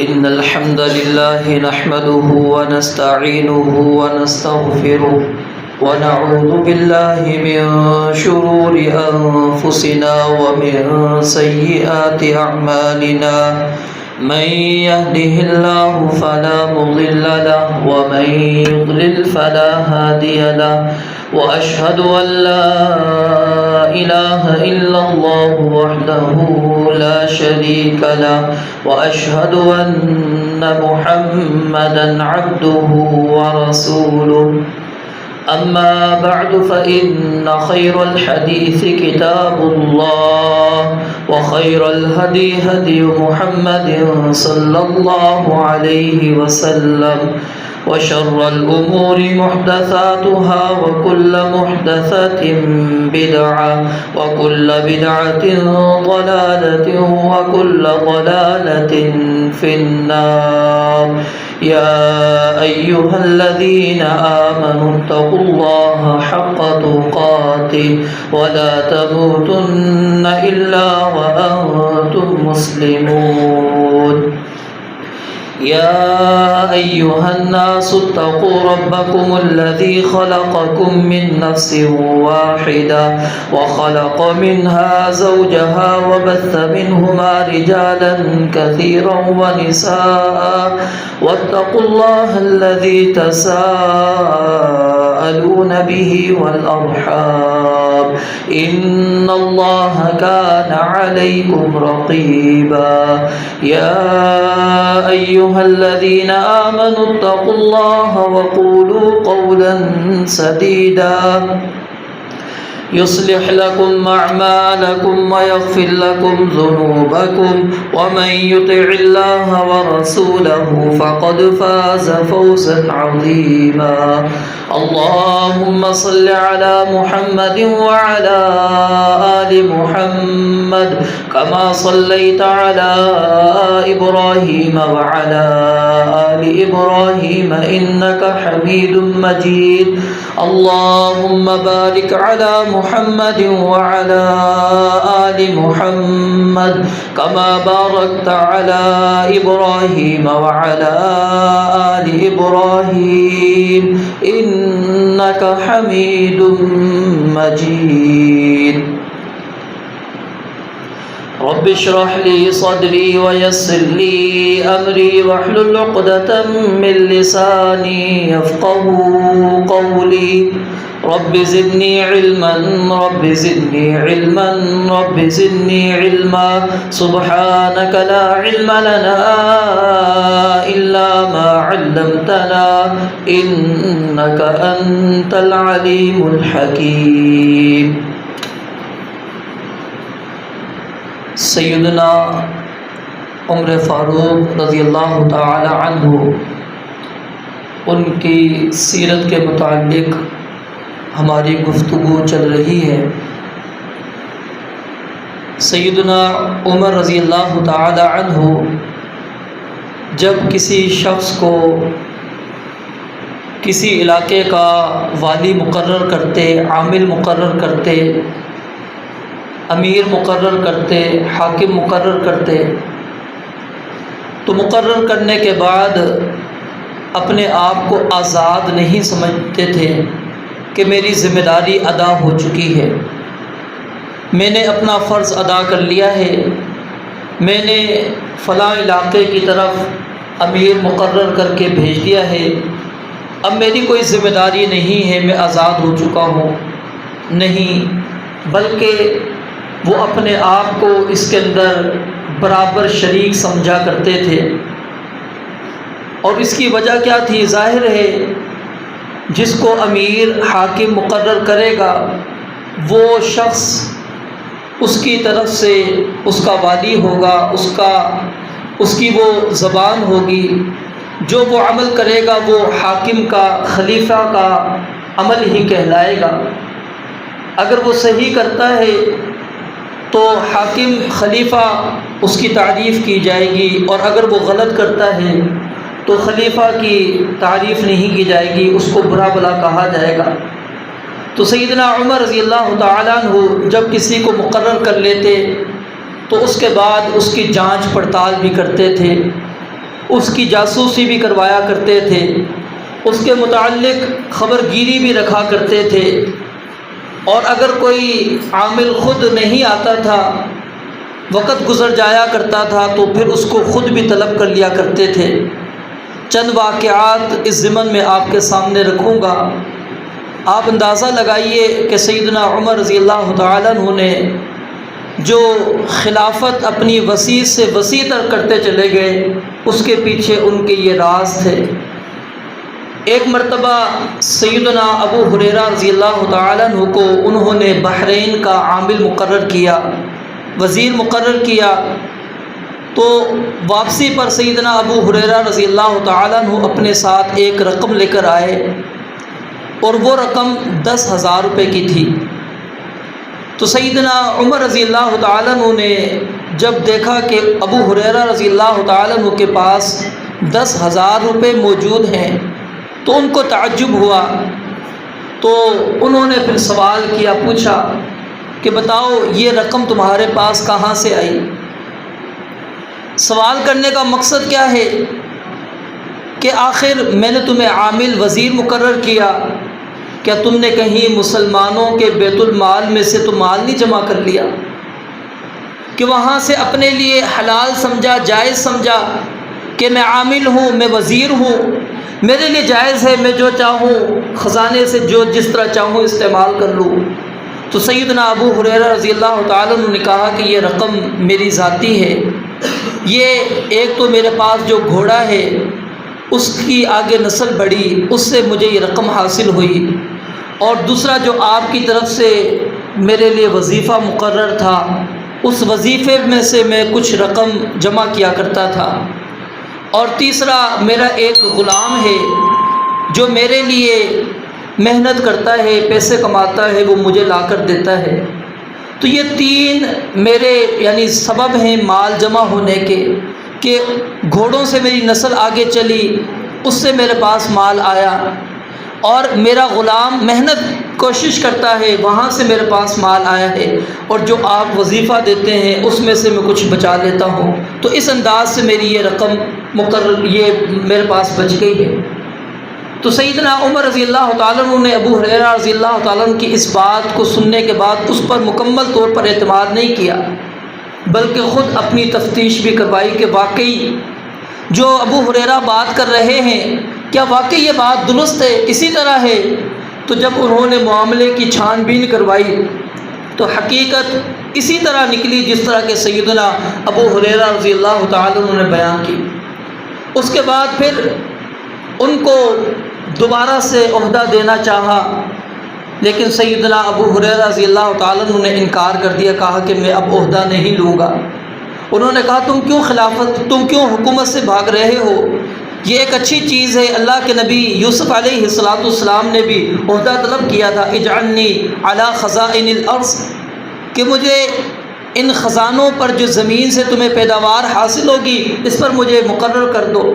إن الحمد لله نحمده ونستعينه ونستغفره ونعوذ بالله من شرور أنفسنا ومن سيئات أعمالنا من يهده الله فلا مضل له ومن يضلل فلا هادي له وأشهد أن لا إله إلا الله وحده لا شريك له وأشهد أن محمدا عبده ورسوله أما بعد فإن خير الحديث كتاب الله وخير الهدي هدي محمد صلى الله عليه وسلم وشر الأمور محدثاتها وكل محدثة بدعة وكل بدعة ضلالة وكل ضلالة في النار يا أيها الذين آمنوا اتقوا الله حق تقاته ولا تموتن إلا وأنتم مسلمون يا أيها الناس اتقوا ربكم الذي خلقكم من نفس واحدة وخلق منها زوجها وبث منهما رجالا كثيرا ونساء واتقوا الله الذي تساءلون به والأرحام إن الله كان عليكم رقيبا يا أيها الذين آمنوا اتقوا الله وقولوا قولا سديدا يصلح لكم أعمالكم ويغفر لكم ذنوبكم ومن يطع الله ورسوله فقد فاز فوزا عظيما اللهم صل على محمد وعلى آل محمد كما صليت على إبراهيم وعلى آل إبراهيم إنك حميد مجيد اللهم بارك على محمد وعلى آل محمد كما باركت على إبراهيم وعلى آل إبراهيم إنك حميد مجيد رب اشرح لي صدري ويسر لي أمري واحلل عقدة من لساني يفقهوا قولي رب زدني علما رب زدني علما رب زدني علما سبحانك لا علم لنا إلا ما علمتنا إنك أنت العليم الحكيم سیدنا عمر فاروق رضی اللہ تعالی عنہ ان کی سیرت کے متعلق ہماری گفتگو چل رہی ہے۔ سیدنا عمر رضی اللہ تعالی عنہ جب کسی شخص کو کسی علاقے کا والی مقرر کرتے، عامل مقرر کرتے، امیر مقرر کرتے، حاکم مقرر کرتے، تو مقرر کرنے کے بعد اپنے آپ کو آزاد نہیں سمجھتے تھے کہ میری ذمہ داری ادا ہو چکی ہے، میں نے اپنا فرض ادا کر لیا ہے، میں نے فلاں علاقے کی طرف امیر مقرر کر کے بھیج دیا ہے، اب میری کوئی ذمہ داری نہیں ہے، میں آزاد ہو چکا ہوں۔ نہیں، بلکہ وہ اپنے آپ کو اس کے اندر برابر شریک سمجھا کرتے تھے، اور اس کی وجہ کیا تھی؟ ظاہر ہے جس کو امیر حاکم مقرر کرے گا وہ شخص اس کی طرف سے اس کا والی ہوگا، اس کی وہ زبان ہوگی، جو وہ عمل کرے گا وہ حاکم کا، خلیفہ کا عمل ہی کہلائے گا۔ اگر وہ صحیح کرتا ہے تو حاکم خلیفہ اس کی تعریف کی جائے گی، اور اگر وہ غلط کرتا ہے تو خلیفہ کی تعریف نہیں کی جائے گی، اس کو برا بھلا کہا جائے گا۔ تو سیدنا عمر رضی اللہ تعالیٰ عنہ جب کسی کو مقرر کر لیتے تو اس کے بعد اس کی جانچ پڑتال بھی کرتے تھے اس کی جاسوسی بھی کروایا کرتے تھے، اس کے متعلق خبر گیری بھی رکھا کرتے تھے، اور اگر کوئی عامل خود نہیں آتا تھا، وقت گزر جایا کرتا تھا، تو پھر اس کو خود بھی طلب کر لیا کرتے تھے۔ چند واقعات اس ضمن میں آپ کے سامنے رکھوں گا۔ آپ اندازہ لگائیے کہ سیدنا عمر رضی اللہ تعالیٰ عنہ نے جو خلافت اپنی وسیع سے وسیع تر کرتے چلے گئے، اس کے پیچھے ان کے یہ راز تھے۔ ایک مرتبہ سیدنا ابو ہریرہ رضی اللہ تعالیٰ عنہ کو انہوں نے بحرین کا عامل مقرر کیا، وزیر مقرر کیا، تو واپسی پر سیدنا ابو ہریرہ رضی اللہ تعالیٰ عنہ اپنے ساتھ ایک رقم لے کر آئے، اور وہ رقم 10,000 روپے کی تھی۔ تو سیدنا عمر رضی اللہ تعالیٰ عنہ نے جب دیکھا کہ ابو ہریرہ رضی اللہ تعالیٰ عنہ کے پاس 10,000 روپے موجود ہیں، تو ان کو تعجب ہوا۔ تو انہوں نے پھر سوال کیا، پوچھا کہ بتاؤ یہ رقم تمہارے پاس کہاں سے آئی؟ سوال کرنے کا مقصد کیا ہے کہ آخر میں نے تمہیں عامل وزیر مقرر کیا، کیا تم نے کہیں مسلمانوں کے بیت المال میں سے تو مال نہیں جمع کر لیا کہ وہاں سے اپنے لیے حلال سمجھا، جائز سمجھا کہ میں عامل ہوں، میں وزیر ہوں، میرے لیے جائز ہے، میں جو چاہوں خزانے سے جو جس طرح چاہوں استعمال کر لوں؟ تو سیدنا ابو ہریرہ رضی اللہ تعالیٰ عنہ نے کہا کہ یہ رقم میری ذاتی ہے، یہ ایک تو میرے پاس جو گھوڑا ہے اس کی آگے نسل بڑھی، اس سے مجھے یہ رقم حاصل ہوئی، اور دوسرا جو آپ کی طرف سے میرے لیے وظیفہ مقرر تھا، اس وظیفے میں سے میں کچھ رقم جمع کیا کرتا تھا، اور تیسرا میرا ایک غلام ہے جو میرے لیے محنت کرتا ہے، پیسے کماتا ہے، وہ مجھے لا کر دیتا ہے۔ تو یہ 3 میرے یعنی سبب ہیں مال جمع ہونے کے، کہ گھوڑوں سے میری نسل آگے چلی، اس سے میرے پاس مال آیا، اور میرا غلام محنت کوشش کرتا ہے، وہاں سے میرے پاس مال آیا ہے، اور جو آپ وظیفہ دیتے ہیں اس میں سے میں کچھ بچا لیتا ہوں۔ تو اس انداز سے میری یہ رقم مقرر یہ میرے پاس بچ گئی ہے۔ تو سیدنا عمر رضی اللہ تعالیٰ عنہ نے ابو ہریرہ رضی اللہ تعالیٰ عنہ کی اس بات کو سننے کے بعد اس پر مکمل طور پر اعتماد نہیں کیا، بلکہ خود اپنی تفتیش بھی کروائی کہ واقعی جو ابو ہریرہ بات کر رہے ہیں کیا واقعی یہ بات درست ہے، اسی طرح ہے؟ تو جب انہوں نے معاملے کی چھان بین کروائی تو حقیقت اسی طرح نکلی جس طرح کہ سیدنا ابو ہریرہ رضی اللہ تعالیٰ عنہ نے بیان کی۔ اس کے بعد پھر ان کو دوبارہ سے عہدہ دینا چاہا، لیکن سیدنا ابو ہریرہ رضی اللہ تعالیٰ عنہ نے انکار کر دیا، کہا کہ میں اب عہدہ نہیں لوں گا۔ انہوں نے کہا تم کیوں حکومت سے بھاگ رہے ہو؟ یہ ایک اچھی چیز ہے، اللہ کے نبی یوسف علیہ السلام نے بھی عہدہ طلب کیا تھا، اجعلنی علی خزائن الارض، کہ مجھے ان خزانوں پر جو زمین سے تمہیں پیداوار حاصل ہوگی اس پر مجھے مقرر کر دو۔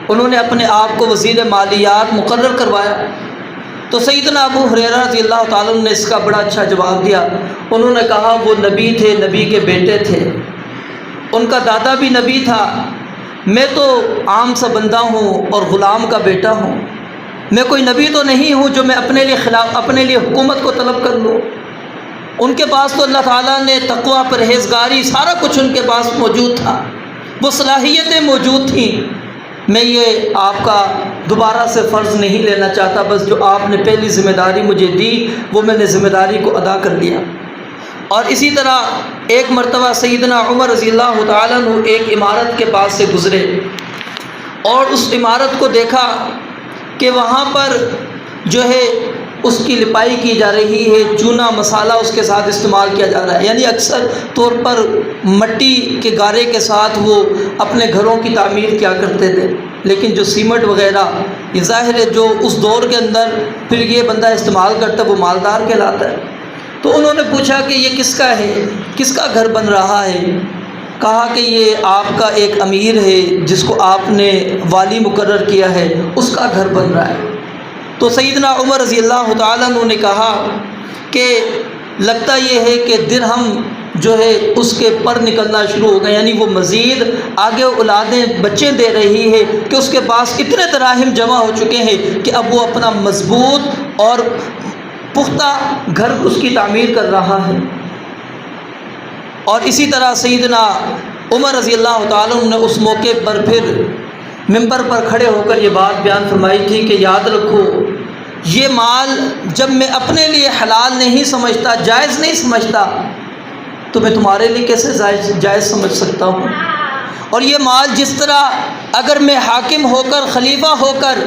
انہوں نے اپنے آپ کو وزیر مالیات مقرر کروایا۔ تو سیدنا ابو ہریرہ رضی اللہ تعالیٰ عنہ نے اس کا بڑا اچھا جواب دیا۔ انہوں نے کہا وہ نبی تھے، نبی کے بیٹے تھے، ان کا دادا بھی نبی تھا، میں تو عام سا بندہ ہوں اور غلام کا بیٹا ہوں، میں کوئی نبی تو نہیں ہوں جو میں اپنے لیے حکومت کو طلب کر لوں۔ ان کے پاس تو اللہ تعالیٰ نے تقویٰ، پرہیزگاری، سارا کچھ ان کے پاس موجود تھا، وہ صلاحیتیں موجود تھیں۔ میں یہ آپ کا دوبارہ سے فرض نہیں لینا چاہتا، بس جو آپ نے پہلی ذمہ داری مجھے دی وہ میں نے ذمہ داری کو ادا کر لیا۔ اور اسی طرح ایک مرتبہ سیدنا عمر رضی اللہ تعالیٰ عنہ ایک عمارت کے پاس سے گزرے اور اس عمارت کو دیکھا کہ وہاں پر جو ہے اس کی لپائی کی جا رہی ہے، چونا مسالہ اس کے ساتھ استعمال کیا جا رہا ہے، یعنی اکثر طور پر مٹی کے گارے کے ساتھ وہ اپنے گھروں کی تعمیر کیا کرتے تھے، لیکن جو سیمنٹ وغیرہ یہ ظاہر ہے جو اس دور کے اندر پھر یہ بندہ استعمال کرتا ہے وہ مالدار کہلاتا ہے۔ تو انہوں نے پوچھا کہ یہ کس کا ہے، کس کا گھر بن رہا ہے؟ کہا کہ یہ آپ کا ایک امیر ہے جس کو آپ نے والی مقرر کیا ہے، اس کا گھر بن رہا ہے۔ تو سیدنا عمر رضی اللہ تعالیٰ عنہ نے کہا کہ لگتا یہ ہے کہ درہم جو ہے اس کے پر نکلنا شروع ہو گئے، یعنی وہ مزید آگے اولادیں بچے دے رہی ہے کہ اس کے پاس اتنے دراہم جمع ہو چکے ہیں کہ اب وہ اپنا مضبوط اور پختہ گھر اس کی تعمیر کر رہا ہے۔ اور اسی طرح سیدنا عمر رضی اللہ تعالیٰ عنہ نے اس موقع پر پھر ممبر پر کھڑے ہو کر یہ بات بیان فرمائی تھی کہ یاد رکھو، یہ مال جب میں اپنے لیے حلال نہیں سمجھتا، جائز نہیں سمجھتا، تو میں تمہارے لیے کیسے جائز سمجھ سکتا ہوں؟ اور یہ مال جس طرح اگر میں حاکم ہو کر، خلیفہ ہو کر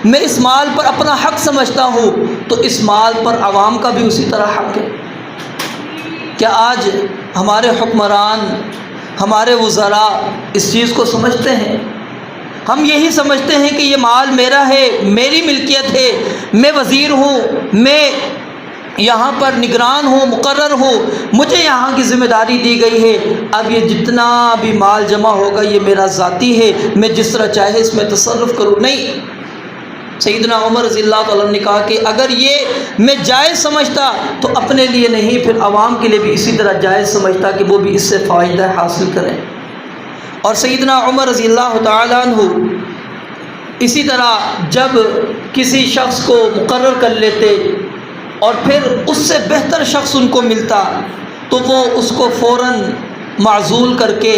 میں اس مال پر اپنا حق سمجھتا ہوں، تو اس مال پر عوام کا بھی اسی طرح حق ہے۔ کیا آج ہمارے حکمران، ہمارے وزراء اس چیز کو سمجھتے ہیں؟ ہم یہی سمجھتے ہیں کہ یہ مال میرا ہے، میری ملکیت ہے، میں وزیر ہوں، میں یہاں پر نگران ہوں، مقرر ہوں، مجھے یہاں کی ذمہ داری دی گئی ہے، اب یہ جتنا بھی مال جمع ہوگا یہ میرا ذاتی ہے، میں جس طرح چاہے اس میں تصرف کروں۔ نہیں، سیدنا عمر رضی اللہ تعالیٰ عنہ نے کہا کہ اگر یہ میں جائز سمجھتا تو اپنے لیے نہیں، پھر عوام کے لیے بھی اسی طرح جائز سمجھتا کہ وہ بھی اس سے فائدہ حاصل کریں۔ اور سیدنا عمر رضی اللہ تعالیٰ عنہ اسی طرح جب کسی شخص کو مقرر کر لیتے اور پھر اس سے بہتر شخص ان کو ملتا تو وہ اس کو فوراً معزول کر کے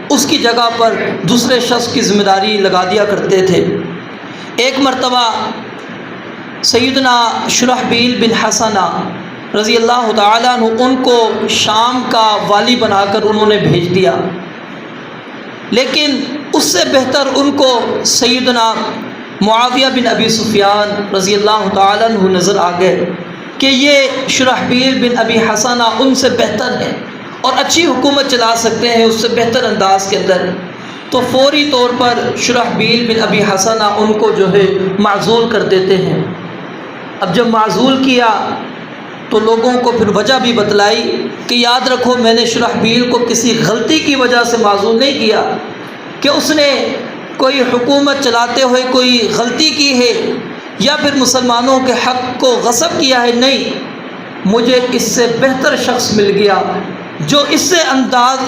اس کی جگہ پر دوسرے شخص کی ذمہ داری لگا دیا کرتے تھے۔ ایک مرتبہ سیدنا شرحبیل بن حسنہ رضی اللہ تعالیٰ عنہ ان کو شام کا والی بنا کر انہوں نے بھیج دیا، لیکن اس سے بہتر ان کو سیدنا معاویہ بن ابی سفیان رضی اللہ تعالیٰ عنہ نظر آ گئے کہ یہ شرحبیل بن ابی حسنہ ان سے بہتر ہیں اور اچھی حکومت چلا سکتے ہیں اس سے بہتر انداز کے اندر، تو فوری طور پر شرحبیل بن ابی حسنہ ان کو جو ہے معزول کر دیتے ہیں۔ اب جب معزول کیا تو لوگوں کو پھر وجہ بھی بتلائی کہ یاد رکھو میں نے شرحبیل کو کسی غلطی کی وجہ سے معزول نہیں کیا کہ اس نے کوئی حکومت چلاتے ہوئے کوئی غلطی کی ہے یا پھر مسلمانوں کے حق کو غصب کیا ہے، نہیں، مجھے اس سے بہتر شخص مل گیا جو اس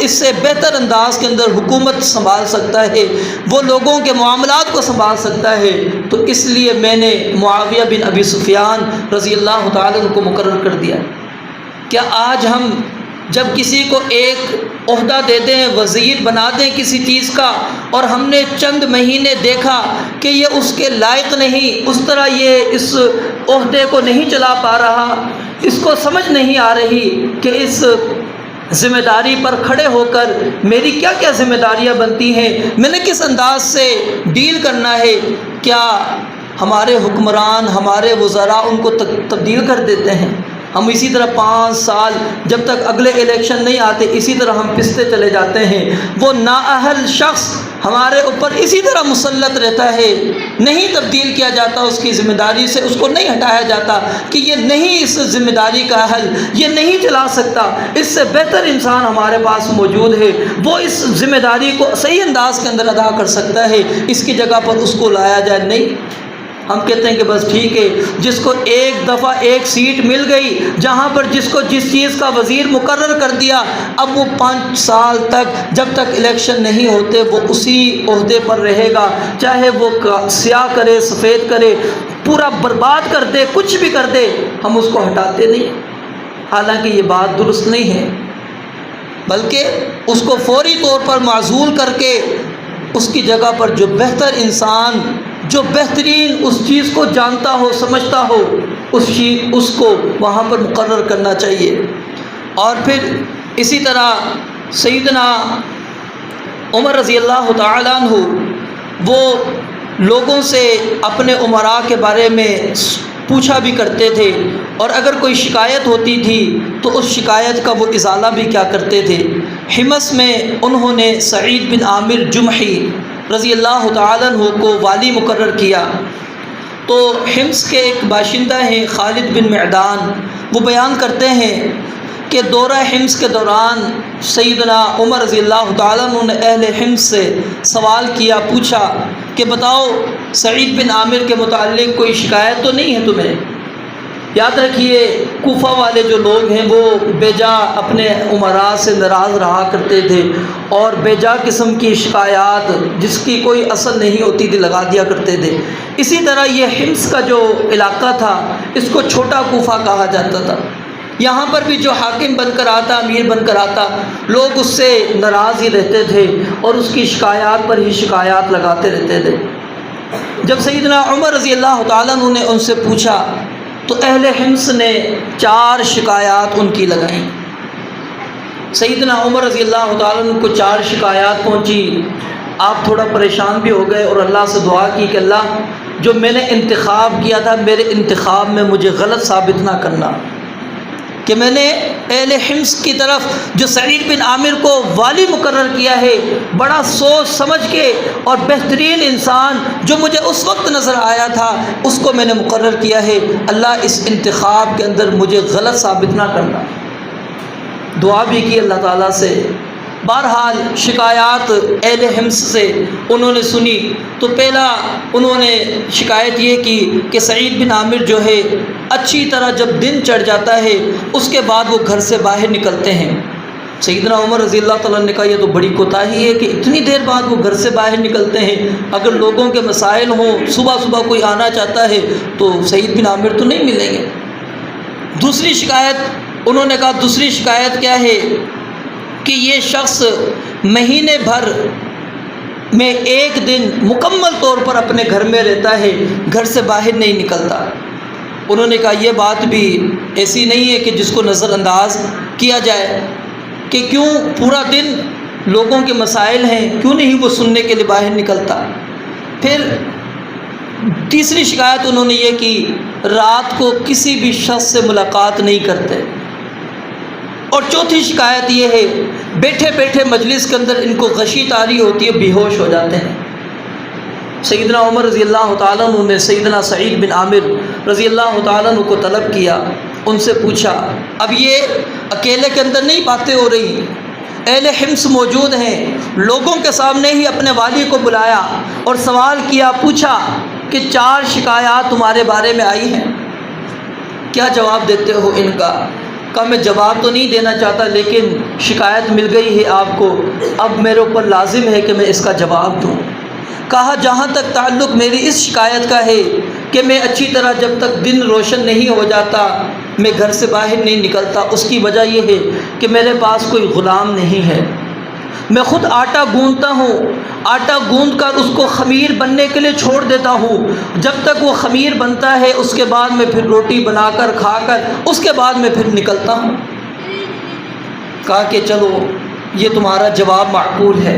سے بہتر انداز کے اندر حکومت سنبھال سکتا ہے، وہ لوگوں کے معاملات کو سنبھال سکتا ہے، تو اس لیے میں نے معاویہ بن ابی سفیان رضی اللہ تعالیٰ عنہ کو مقرر کر دیا۔ کیا آج ہم جب کسی کو ایک عہدہ دے دیں، وزیر بنا دیں کسی چیز کا، اور ہم نے چند مہینے دیکھا کہ یہ اس کے لائق نہیں، اس طرح یہ اس عہدے کو نہیں چلا پا رہا، اس کو سمجھ نہیں آ رہی کہ اس ذمہ داری پر کھڑے ہو کر میری کیا کیا ذمہ داریاں بنتی ہیں، میں نے کس انداز سے ڈیل کرنا ہے، کیا ہمارے حکمران، ہمارے وزراء ان کو تبدیل کر دیتے ہیں؟ ہم اسی طرح 5 سال جب تک اگلے الیکشن نہیں آتے اسی طرح ہم پستے چلے جاتے ہیں، وہ نااہل شخص ہمارے اوپر اسی طرح مسلط رہتا ہے، نہیں تبدیل کیا جاتا اس کی ذمہ داری سے، اس کو نہیں ہٹایا جاتا کہ یہ نہیں اس ذمہ داری کا اہل، یہ نہیں چلا سکتا، اس سے بہتر انسان ہمارے پاس موجود ہے، وہ اس ذمہ داری کو صحیح انداز کے اندر ادا کر سکتا ہے، اس کی جگہ پر اس کو لایا جائے۔ نہیں، ہم کہتے ہیں کہ بس ٹھیک ہے، جس کو ایک دفعہ ایک سیٹ مل گئی، جہاں پر جس کو جس چیز کا وزیر مقرر کر دیا، اب وہ 5 سال تک جب تک الیکشن نہیں ہوتے وہ اسی عہدے پر رہے گا، چاہے وہ سیاہ کرے سفید کرے، پورا برباد کر دے، کچھ بھی کر دے، ہم اس کو ہٹاتے نہیں۔ حالانکہ یہ بات درست نہیں ہے، بلکہ اس کو فوری طور پر معزول کر کے اس کی جگہ پر جو بہتر انسان، جو بہترین اس چیز کو جانتا ہو، سمجھتا ہو، اس کو وہاں پر مقرر کرنا چاہیے۔ اور پھر اسی طرح سیدنا عمر رضی اللہ تعالیٰ عنہ وہ لوگوں سے اپنے امراء کے بارے میں پوچھا بھی کرتے تھے، اور اگر کوئی شکایت ہوتی تھی تو اس شکایت کا وہ ازالہ بھی کیا کرتے تھے۔ حمص میں انہوں نے سعید بن عامر جمحی رضی اللہ تعالیٰ عنہ کو والی مقرر کیا، تو حمص کے ایک باشندہ ہیں خالد بن معدان، وہ بیان کرتے ہیں کہ دورہ حمص کے دوران سیدنا عمر رضی اللہ تعالیٰ عنہ نے اہل حمص سے سوال کیا، پوچھا کہ بتاؤ سعید بن عامر کے متعلق کوئی شکایت تو نہیں ہے تمہیں؟ یاد رکھیے کوفہ والے جو لوگ ہیں وہ بے جا اپنے امراء سے ناراض رہا کرتے تھے اور بے جا قسم کی شکایات جس کی کوئی اصل نہیں ہوتی تھی لگا دیا کرتے تھے۔ اسی طرح یہ حمص کا جو علاقہ تھا اس کو چھوٹا کوفہ کہا جاتا تھا۔ یہاں پر بھی جو حاکم بن کر آتا، امیر بن کر آتا، لوگ اس سے ناراض ہی رہتے تھے اور اس کی شکایات پر ہی شکایات لگاتے رہتے تھے۔ جب سیدنا عمر رضی اللہ تعالیٰ عنہ نے ان سے پوچھا تو اہل حمص نے 4 شکایات ان کی لگائیں۔ سیدنا عمر رضی اللہ تعالیٰ عنہ کو 4 شکایات پہنچی۔ آپ تھوڑا پریشان بھی ہو گئے اور اللہ سے دعا کی کہ اللہ جو میں نے انتخاب کیا تھا میرے انتخاب میں مجھے غلط ثابت نہ کرنا، کہ میں نے اہل حمص کی طرف جو سعید بن عامر کو والی مقرر کیا ہے، بڑا سوچ سمجھ کے اور بہترین انسان جو مجھے اس وقت نظر آیا تھا اس کو میں نے مقرر کیا ہے، اللہ اس انتخاب کے اندر مجھے غلط ثابت نہ کرنا۔ دعا بھی کی اللہ تعالیٰ سے۔ بہرحال شکایات اہل حمص سے انہوں نے سنی تو پہلا انہوں نے شکایت یہ کی کہ سعید بن عامر جو ہے اچھی طرح جب دن چڑھ جاتا ہے اس کے بعد وہ گھر سے باہر نکلتے ہیں۔ سیدنا عمر رضی اللہ تعالیٰ نے کہا یہ تو بڑی کوتاہی ہے کہ اتنی دیر بعد وہ گھر سے باہر نکلتے ہیں، اگر لوگوں کے مسائل ہوں، صبح صبح کوئی آنا چاہتا ہے تو سعید بن عامر تو نہیں ملیں گے۔ دوسری شکایت انہوں نے کہا، دوسری شکایت کیا ہے کہ یہ شخص مہینے بھر میں 1 دن مکمل طور پر اپنے گھر میں رہتا ہے، گھر سے باہر نہیں نکلتا۔ انہوں نے کہا یہ بات بھی ایسی نہیں ہے کہ جس کو نظر انداز کیا جائے کہ کیوں پورا دن لوگوں کے مسائل ہیں، کیوں نہیں وہ سننے کے لیے باہر نکلتا۔ پھر تیسری شکایت انہوں نے یہ کی، رات کو کسی بھی شخص سے ملاقات نہیں کرتے۔ اور چوتھی شکایت یہ ہے، بیٹھے بیٹھے مجلس کے اندر ان کو غشی طاری ہوتی ہے، بے ہوش ہو جاتے ہیں۔ سیدنا عمر رضی اللہ تعالیٰ عنہ نے سیدنا سعید بن عامر رضی اللہ تعالیٰ عنہ کو طلب کیا، ان سے پوچھا اب یہ اکیلے کے اندر نہیں باتیں ہو رہی، اہل حمص موجود ہیں، لوگوں کے سامنے ہی اپنے والی کو بلایا اور سوال کیا، پوچھا کہ 4 شکایات تمہارے بارے میں آئی ہیں، کیا جواب دیتے ہو ان کا؟ کہا میں جواب تو نہیں دینا چاہتا لیکن شکایت مل گئی ہے آپ کو، اب میرے اوپر لازم ہے کہ میں اس کا جواب دوں۔ کہا جہاں تک تعلق میری اس شکایت کا ہے کہ میں اچھی طرح جب تک دن روشن نہیں ہو جاتا میں گھر سے باہر نہیں نکلتا، اس کی وجہ یہ ہے کہ میرے پاس کوئی غلام نہیں ہے، میں خود آٹا گوندتا ہوں، آٹا گوندھ کر اس کو خمیر بننے کے لیے چھوڑ دیتا ہوں، جب تک وہ خمیر بنتا ہے اس کے بعد میں پھر روٹی بنا کر کھا کر اس کے بعد میں پھر نکلتا ہوں۔ کہا کہ چلو یہ تمہارا جواب معقول ہے،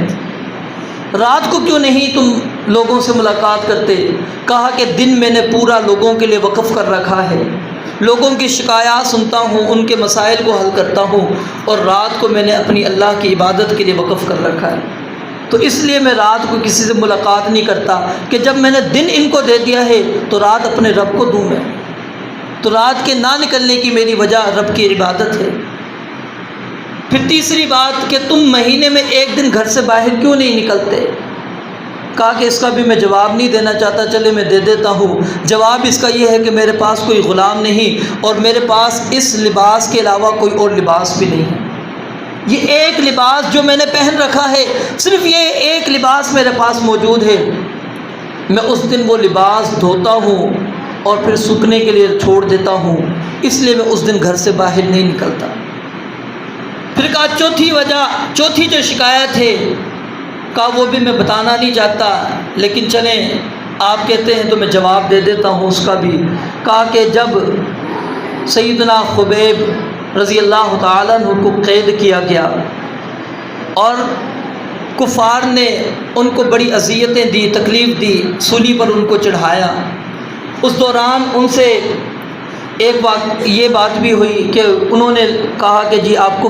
رات کو کیوں نہیں تم لوگوں سے ملاقات کرتے؟ کہا کہ دن میں نے پورا لوگوں کے لیے وقف کر رکھا ہے، لوگوں کی شکایات سنتا ہوں، ان کے مسائل کو حل کرتا ہوں، اور رات کو میں نے اپنی اللہ کی عبادت کے لیے وقف کر رکھا ہے، تو اس لیے میں رات کو کسی سے ملاقات نہیں کرتا کہ جب میں نے دن ان کو دے دیا ہے تو رات اپنے رب کو دوں میں، تو رات کے نہ نکلنے کی میری وجہ رب کی عبادت ہے۔ پھر تیسری بات کہ تم مہینے میں 1 دن گھر سے باہر کیوں نہیں نکلتے؟ کہا کہ اس کا بھی میں جواب نہیں دینا چاہتا، چلے میں دے دیتا ہوں۔ جواب اس کا یہ ہے کہ میرے پاس کوئی غلام نہیں اور میرے پاس اس لباس کے علاوہ کوئی اور لباس بھی نہیں ہے، یہ ایک لباس جو میں نے پہن رکھا ہے، صرف یہ ایک لباس میرے پاس موجود ہے، میں اس دن وہ لباس دھوتا ہوں اور پھر سوکھنے کے لیے چھوڑ دیتا ہوں، اس لیے میں اس دن گھر سے باہر نہیں نکلتا۔ پھر کہا چوتھی جو شکایت ہے، کہا وہ بھی میں بتانا نہیں چاہتا لیکن چلیں آپ کہتے ہیں تو میں جواب دے دیتا ہوں اس کا بھی۔ کہا کہ جب سیدنا خبیب رضی اللہ تعالیٰ عنہ کو قید کیا گیا اور کفار نے ان کو بڑی اذیتیں دی، تکلیف دی، سولی پر ان کو چڑھایا، اس دوران ان سے یہ بات بھی ہوئی کہ انہوں نے کہا کہ جی آپ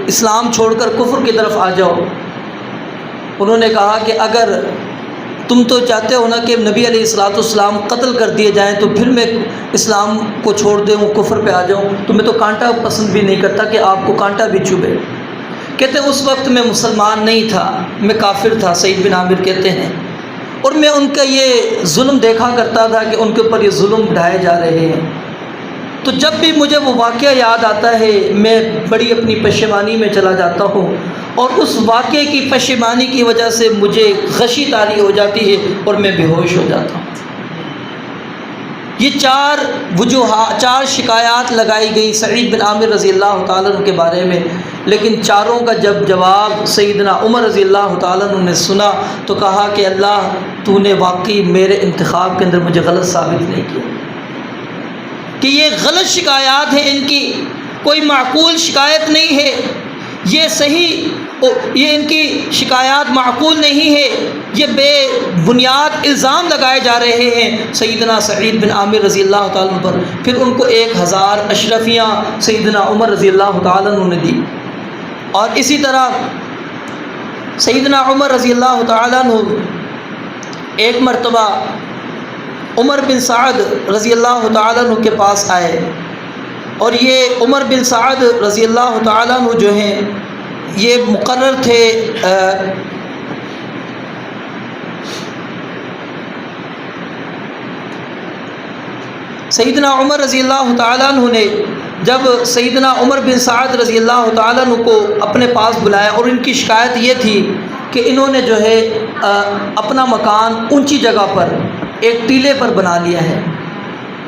اسلام چھوڑ کر کفر کی طرف آ جاؤ۔ انہوں نے کہا کہ اگر تم تو چاہتے ہو نا کہ نبی علیہ الصلوۃ والسلام قتل کر دیے جائیں تو پھر میں اسلام کو چھوڑ دوں، کفر پہ آ جاؤں، تو میں تو کانٹا پسند بھی نہیں کرتا کہ آپ کو کانٹا بھی چبھے۔ کہتے ہیں اس وقت میں مسلمان نہیں تھا، میں کافر تھا، سعید بن عامر کہتے ہیں، اور میں ان کا یہ ظلم دیکھا کرتا تھا کہ ان کے اوپر یہ ظلم ڈھائے جا رہے ہیں۔ تو جب بھی مجھے وہ واقعہ یاد آتا ہے میں بڑی اپنی پشیمانی میں چلا جاتا ہوں، اور اس واقعے کی پشیمانی کی وجہ سے مجھے غشی طاری ہو جاتی ہے اور میں بے ہوش ہو جاتا ہوں۔ یہ چار شکایات لگائی گئی سعید بن عامر رضی اللہ تعالیٰ عنہ کے بارے میں، لیکن چاروں کا جب جواب سیدنا عمر رضی اللہ تعالیٰ عنہ نے سنا تو کہا کہ اللہ تو نے واقعی میرے انتخاب کے اندر مجھے غلط ثابت نہیں کیا، کہ یہ غلط شکایات ہیں، ان کی کوئی معقول شکایت نہیں ہے، یہ ان کی شکایات معقول نہیں ہے، یہ بے بنیاد الزام لگائے جا رہے ہیں سیدنا سعید بن عامر رضی اللہ تعالیٰ عنہ پر۔ پھر ان کو 1000 اشرفیاں سیدنا عمر رضی اللہ تعالیٰ عنہ نے دی، اور اسی طرح سیدنا عمر رضی اللہ تعالیٰ عنہ ایک مرتبہ عمر بن سعد رضی اللہ تعالیٰ عنہ کے پاس آئے، اور یہ عمر بن سعد رضی اللہ تعالیٰ عنہ جو ہیں یہ مقرر تھے سیدنا عمر رضی اللہ تعالیٰ عنہ نے جب سیدنا عمر بن سعد رضی اللہ تعالیٰ عنہ کو اپنے پاس بلایا، اور ان کی شکایت یہ تھی کہ انہوں نے جو ہے اپنا مکان اونچی جگہ پر ایک ٹیلے پر بنا لیا ہے،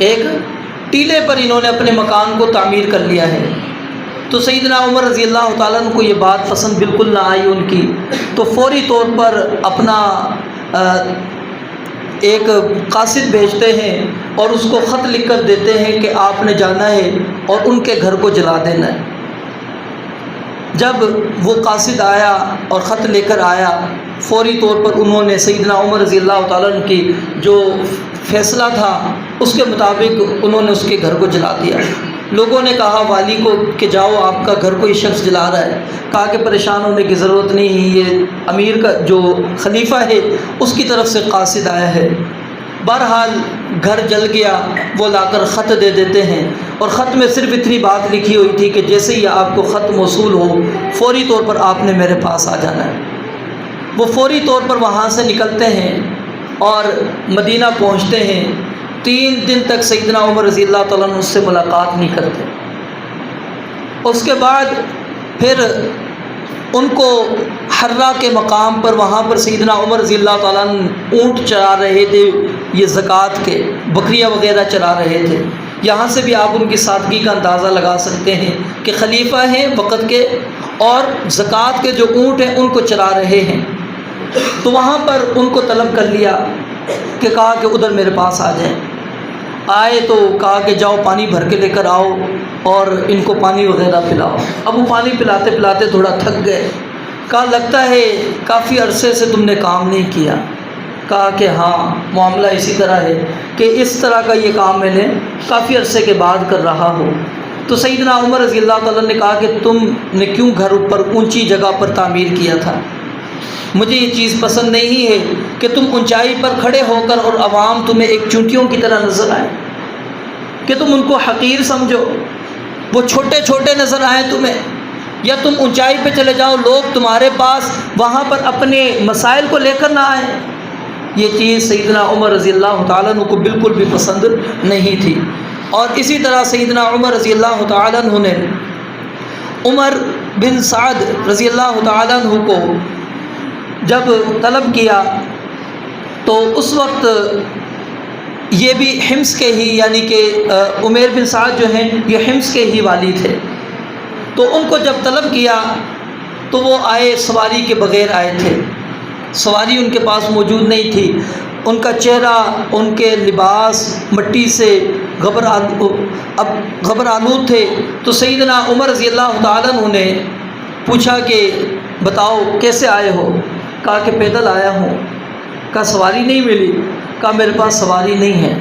ایک ٹیلے پر انہوں نے اپنے مکان کو تعمیر کر لیا ہے۔ تو سیدنا عمر رضی اللہ تعالیٰ عنہ کو یہ بات پسند بالکل نہ آئی ان کی، تو فوری طور پر اپنا ایک قاصد بھیجتے ہیں اور اس کو خط لکھ کر دیتے ہیں کہ آپ نے جانا ہے اور ان کے گھر کو جلا دینا ہے۔ جب وہ قاصد آیا اور خط لے کر آیا، فوری طور پر انہوں نے سیدنا عمر رضی اللہ تعالیٰ عنہ کی جو فیصلہ تھا اس کے مطابق انہوں نے اس کے گھر کو جلا دیا۔ لوگوں نے کہا والی کو کہ جاؤ آپ کا گھر کوئی شخص جلا رہا ہے، کہا کہ پریشان ہونے کی ضرورت نہیں ہے، یہ امیر کا جو خلیفہ ہے اس کی طرف سے قاصد آیا ہے۔ بہرحال گھر جل گیا، وہ لا کر خط دے دیتے ہیں، اور خط میں صرف اتنی بات لکھی ہوئی تھی کہ جیسے ہی آپ کو خط موصول ہو فوری طور پر آپ نے میرے پاس آ جانا ہے۔ وہ فوری طور پر وہاں سے نکلتے ہیں اور مدینہ پہنچتے ہیں۔ 3 دن تک سیدنا عمر رضی اللہ تعالیٰ عنہ اس سے ملاقات نہیں کرتے۔ اس کے بعد پھر ان کو حرہ کے مقام پر، وہاں پر سیدنا عمر رضی اللہ تعالیٰ عنہ اونٹ چرا رہے تھے، یہ زکوٰۃ کے بکریاں وغیرہ چرا رہے تھے۔ یہاں سے بھی آپ ان کی سادگی کا اندازہ لگا سکتے ہیں کہ خلیفہ ہیں وقت کے اور زکوٰۃ کے جو اونٹ ہیں ان کو چرا رہے ہیں۔ تو وہاں پر ان کو طلب کر لیا کہ کہا کہ ادھر میرے پاس آ جائیں۔ آئے تو کہا کہ جاؤ پانی بھر کے لے کر آؤ اور ان کو پانی وغیرہ پلاؤ۔ اب وہ پانی پلاتے پلاتے تھوڑا تھک گئے، کہا لگتا ہے کافی عرصے سے تم نے کام نہیں کیا۔ کہا کہ ہاں معاملہ اسی طرح ہے کہ اس طرح کا یہ کام میں نے کافی عرصے کے بعد کر رہا ہوں۔ تو سیدنا عمر رضی اللہ تعالیٰ نے کہا کہ تم نے کیوں گھر اوپر اونچی جگہ پر تعمیر کیا تھا؟ مجھے یہ چیز پسند نہیں ہے کہ تم اونچائی پر کھڑے ہو کر اور عوام تمہیں ایک چونٹیوں کی طرح نظر آئے، کہ تم ان کو حقیر سمجھو، وہ چھوٹے چھوٹے نظر آئیں تمہیں، یا تم اونچائی پہ چلے جاؤ لوگ تمہارے پاس وہاں پر اپنے مسائل کو لے کر نہ آئیں۔ یہ چیز سیدنا عمر رضی اللہ تعالیٰ عنہ کو بالکل بھی پسند نہیں تھی۔ اور اسی طرح سیدنا عمر رضی اللہ تعالیٰ عنہ نے عمر بن سعد رضی اللہ تعالیٰ عنہ کو جب طلب کیا تو اس وقت یہ بھی حمص کے ہی، یعنی کہ عمیر بن سعد جو ہیں یہ حمص کے ہی والی تھے، تو ان کو جب طلب کیا تو وہ آئے سواری کے بغیر آئے تھے، سواری ان کے پاس موجود نہیں تھی، ان کا چہرہ، ان کے لباس مٹی سے غبر آلود تھے۔ تو سیدنا عمر رضی اللہ تعالیٰ عنہ نے پوچھا کہ بتاؤ کیسے آئے ہو؟ کہا کہ پیدل آیا ہوں۔ کہا سواری نہیں ملی؟ کہا میرے پاس سواری نہیں ہے۔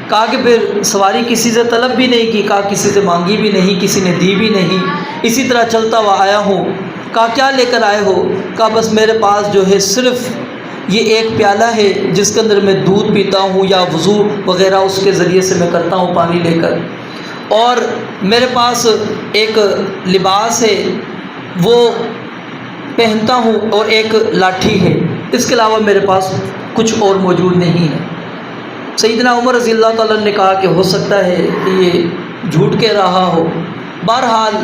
کہا کہ پھر سواری کسی سے طلب بھی نہیں کی؟ کہا کسی سے مانگی بھی نہیں، کسی نے دی بھی نہیں، اسی طرح چلتا ہوا آیا ہوں۔ کہا کیا لے کر آئے ہو؟ کہا بس میرے پاس جو ہے صرف یہ ایک پیالہ ہے جس کے اندر میں دودھ پیتا ہوں یا وضو وغیرہ اس کے ذریعے سے میں کرتا ہوں پانی لے کر، اور میرے پاس ایک لباس ہے وہ پہنتا ہوں اور ایک لاٹھی ہے، اس کے علاوہ میرے پاس کچھ اور موجود نہیں ہے۔ سیدنا عمر رضی اللہ تعالیٰ نے کہا کہ ہو سکتا ہے کہ یہ جھوٹ کہہ رہا ہو، بہرحال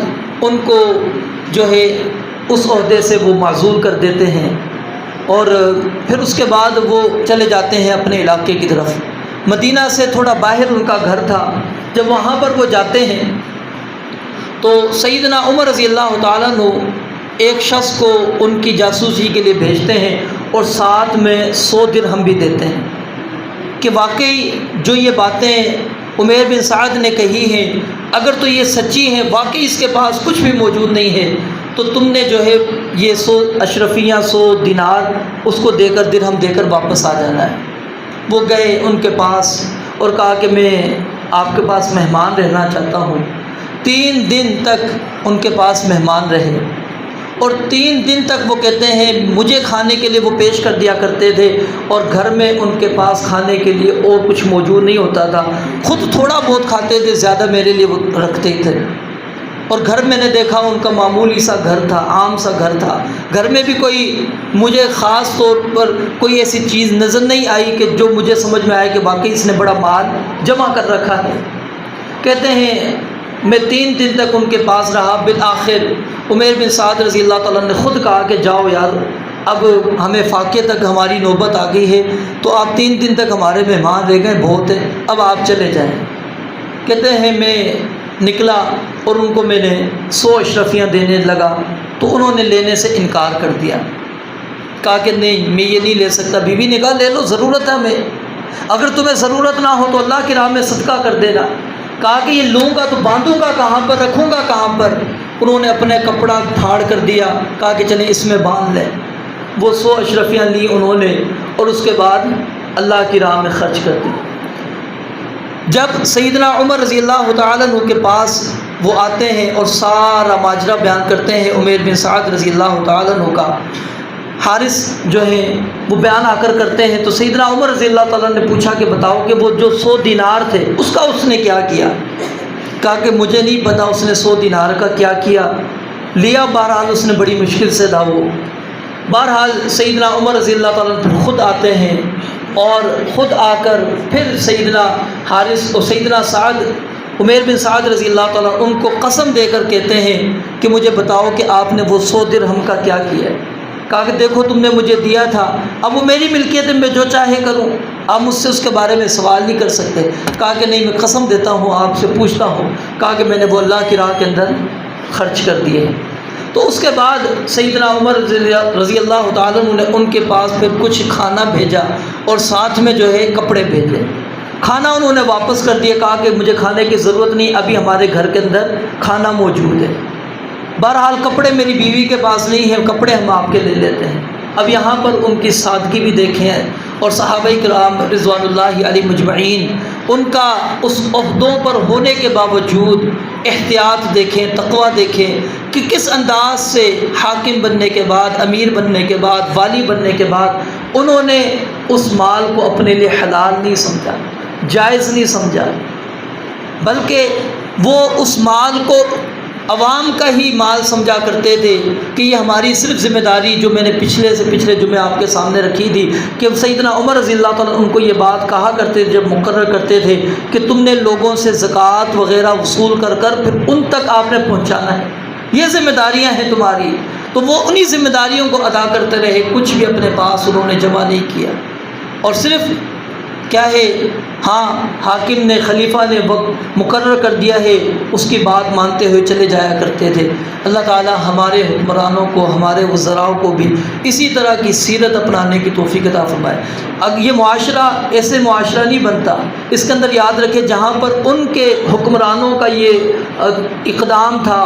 ان کو جو ہے اس عہدے سے وہ معزول کر دیتے ہیں، اور پھر اس کے بعد وہ چلے جاتے ہیں اپنے علاقے کی طرف۔ مدینہ سے تھوڑا باہر ان کا گھر تھا۔ جب وہاں پر وہ جاتے ہیں تو سیدنا عمر رضی اللہ تعالیٰ عنہ ایک شخص کو ان کی جاسوسی کے لیے بھیجتے ہیں اور ساتھ میں 100 درہم بھی دیتے ہیں کہ واقعی جو یہ باتیں عمیر بن سعد نے کہی ہیں اگر تو یہ سچی ہیں، واقعی اس کے پاس کچھ بھی موجود نہیں ہے، تو تم نے جو ہے یہ 100 اشرفیاں 100 دینار اس کو دے کر درہم دے کر واپس آ جانا ہے۔ وہ گئے ان کے پاس اور کہا کہ میں آپ کے پاس مہمان رہنا چاہتا ہوں۔ 3 دن تک ان کے پاس مہمان رہے، اور 3 دن تک وہ کہتے ہیں مجھے کھانے کے لیے وہ پیش کر دیا کرتے تھے، اور گھر میں ان کے پاس کھانے کے لیے اور کچھ موجود نہیں ہوتا تھا، خود تھوڑا بہت کھاتے تھے، زیادہ میرے لیے وہ رکھتے تھے۔ اور گھر میں نے دیکھا ان کا معمولی سا گھر تھا، عام سا گھر تھا، گھر میں بھی کوئی مجھے خاص طور پر کوئی ایسی چیز نظر نہیں آئی کہ جو مجھے سمجھ میں آئے کہ واقعی اس نے بڑا مال جمع کر رکھا ہے۔ کہتے ہیں میں 3 دن تک ان کے پاس رہا، بالآخر عمیر بن سعد رضی اللہ تعالیٰ نے خود کہا کہ جاؤ یار، اب ہمیں فاقے تک ہماری نوبت آ گئی ہے، تو آپ 3 دن تک ہمارے مہمان رہ گئے، بہت ہے، اب آپ چلے جائیں۔ کہتے ہیں میں نکلا اور ان کو میں نے 100 اشرفیاں دینے لگا تو انہوں نے لینے سے انکار کر دیا، کہا کہ نہیں میں یہ نہیں لے سکتا۔ بیوی نے کہا لے لو، ضرورت ہے ہمیں، اگر تمہیں ضرورت نہ ہو تو اللہ کی راہ میں صدقہ کر دینا۔ کہا کہ یہ لوں گا تو باندھوں گا کہاں پر، رکھوں گا کہاں پر؟ انہوں نے اپنا کپڑا پھاڑ کر دیا، کہا کہ چلیں اس میں باندھ لیں۔ وہ 100 اشرفیاں لی انہوں نے اور اس کے بعد اللہ کی راہ میں خرچ کر دی۔ جب سیدنا عمر رضی اللہ تعالیٰ عنہ کے پاس وہ آتے ہیں اور سارا ماجرا بیان کرتے ہیں عمیر بن سعد رضی اللہ تعالیٰ عنہ کا، حارث جو ہے وہ بیان آ کر کرتے ہیں، تو سیدنا عمر رضی اللہ تعالیٰ نے پوچھا کہ بتاؤ کہ وہ جو 100 دینار تھے اس کا اس نے کیا کیا؟ کہا کہ مجھے نہیں پتا اس نے 100 دینار کا کیا کیا، لیا بہرحال اس نے بڑی مشکل سے تھا وہ۔ بہرحال سیدنا عمر رضی اللہ تعالیٰ عنہ خود آتے ہیں اور خود آ کر پھر سیدنا حارث اور سیدنا سعد عمیر بن سعد رضی اللہ تعالیٰ ان کو قسم دے کر کہتے ہیں کہ مجھے بتاؤ کہ آپ نے وہ 100 درہم کا کیا کیا ہے؟ کہا کہ دیکھو تم نے مجھے دیا تھا، اب وہ میری ملکیت ہے، میں جو چاہے کروں، آپ مجھ سے اس کے بارے میں سوال نہیں کر سکتے۔ کہا کہ نہیں میں قسم دیتا ہوں آپ سے پوچھتا ہوں، کہا کہ میں نے وہ اللہ کی راہ کے اندر خرچ کر دیے۔ تو اس کے بعد سیدنا عمر رضی اللہ تعالیٰ عنہ نے ان کے پاس پھر کچھ کھانا بھیجا اور ساتھ میں جو ہے کپڑے بھیجے۔ کھانا انہوں نے واپس کر دیا، کہا کہ مجھے کھانے کی ضرورت نہیں، ابھی ہمارے گھر کے اندر کھانا موجود ہے۔ بہرحال کپڑے میری بیوی کے پاس نہیں ہیں، کپڑے ہم آپ کے لے لیتے ہیں۔ اب یہاں پر ان کی سادگی بھی دیکھیں، اور صحابہ کرام رضوان اللہ علیہ مجمعین ان کا اس عہدوں پر ہونے کے باوجود احتیاط دیکھیں، تقوی دیکھیں کہ کس انداز سے حاکم بننے کے بعد، امیر بننے کے بعد، والی بننے کے بعد انہوں نے اس مال کو اپنے لیے حلال نہیں سمجھا، جائز نہیں سمجھا، بلکہ وہ اس مال کو عوام کا ہی مال سمجھا کرتے تھے کہ یہ ہماری صرف ذمہ داری، جو میں نے پچھلے جمعے آپ کے سامنے رکھی تھی کہ سیدنا عمر رضی اللہ تعالیٰ ان کو یہ بات کہا کرتے تھے جب مقرر کرتے تھے کہ تم نے لوگوں سے زکوٰۃ وغیرہ وصول کر کر پھر ان تک آپ نے پہنچانا ہے، یہ ذمہ داریاں ہیں تمہاری۔ تو وہ انہی ذمہ داریوں کو ادا کرتے رہے، کچھ بھی اپنے پاس انہوں نے جمع نہیں کیا، اور صرف کیا ہے، ہاں حاکم نے، خلیفہ نے وقت مقرر کر دیا ہے اس کی بات مانتے ہوئے چلے جایا کرتے تھے۔ اللہ تعالی ہمارے حکمرانوں کو، ہمارے وزراء کو بھی اسی طرح کی سیرت اپنانے کی توفیق عطا فرمائے۔ اب یہ معاشرہ ایسے معاشرہ نہیں بنتا، اس کے اندر یاد رکھے جہاں پر ان کے حکمرانوں کا یہ اقدام تھا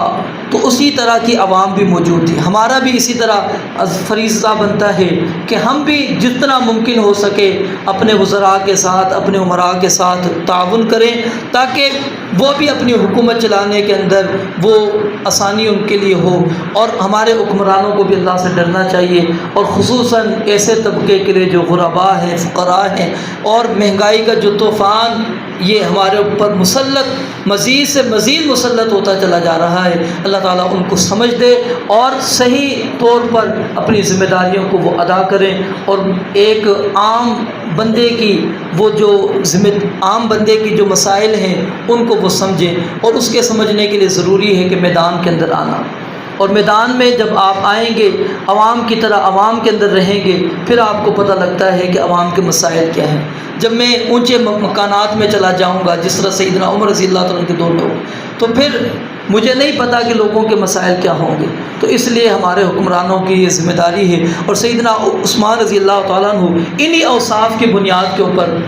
تو اسی طرح کی عوام بھی موجود تھی۔ ہمارا بھی اسی طرح فریضہ بنتا ہے کہ ہم بھی جتنا ممکن ہو سکے اپنے وزراء کے ساتھ، اپنے عمراء کے ساتھ تعاون کریں تاکہ وہ بھی اپنی حکومت چلانے کے اندر وہ آسانی ان کے لیے ہو، اور ہمارے حکمرانوں کو بھی اللہ سے ڈرنا چاہیے، اور خصوصاً ایسے طبقے کے لیے جو غرباء ہیں، فقراء ہیں، اور مہنگائی کا جو طوفان یہ ہمارے اوپر مسلط، مزید سے مزید مسلط ہوتا چلا جا رہا ہے، اللہ تعالیٰ ان کو سمجھ دے اور صحیح طور پر اپنی ذمہ داریوں کو وہ ادا کریں، اور ایک عام بندے کی وہ جو عام بندے کی جو مسائل ہیں ان کو وہ سمجھیں، اور اس کے سمجھنے کے لیے ضروری ہے کہ میدان کے اندر آنا، اور میدان میں جب آپ آئیں گے عوام کی طرح عوام کے اندر رہیں گے، پھر آپ کو پتہ لگتا ہے کہ عوام کے مسائل کیا ہیں۔ جب میں اونچے مکانات میں چلا جاؤں گا جس طرح سیدنا عمر رضی اللہ تعالیٰ عنہ کے 2 لوگ، تو پھر مجھے نہیں پتہ کہ لوگوں کے مسائل کیا ہوں گے، تو اس لیے ہمارے حکمرانوں کی یہ ذمہ داری ہے۔ اور سیدنا عثمان رضی اللہ تعالیٰ عنہ انہی اوصاف کی بنیاد کے اوپر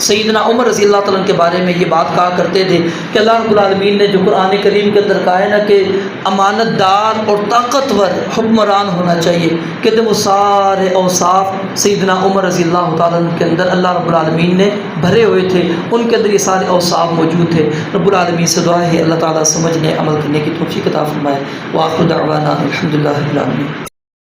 سیدنا عمر رضی اللہ تعالیٰ عنہ کے بارے میں یہ بات کہا کرتے تھے کہ اللہ رب العالمین نے جو قرآن کریم کے اندر کہا ہے نا کہ امانت دار اور طاقتور حکمران ہونا چاہیے، کہ وہ سارے اوصاف سیدنا عمر رضی اللہ تعالیٰ عنہ کے اندر اللہ رب العالمین نے بھرے ہوئے تھے، ان کے اندر یہ سارے اوصاف موجود تھے۔ رب العالمین سے دعا ہے اللہ تعالیٰ سمجھنے عمل کرنے کی توفیق عطا فرمائے۔ وآخر دعوانا الحمدللہ رب العالمین۔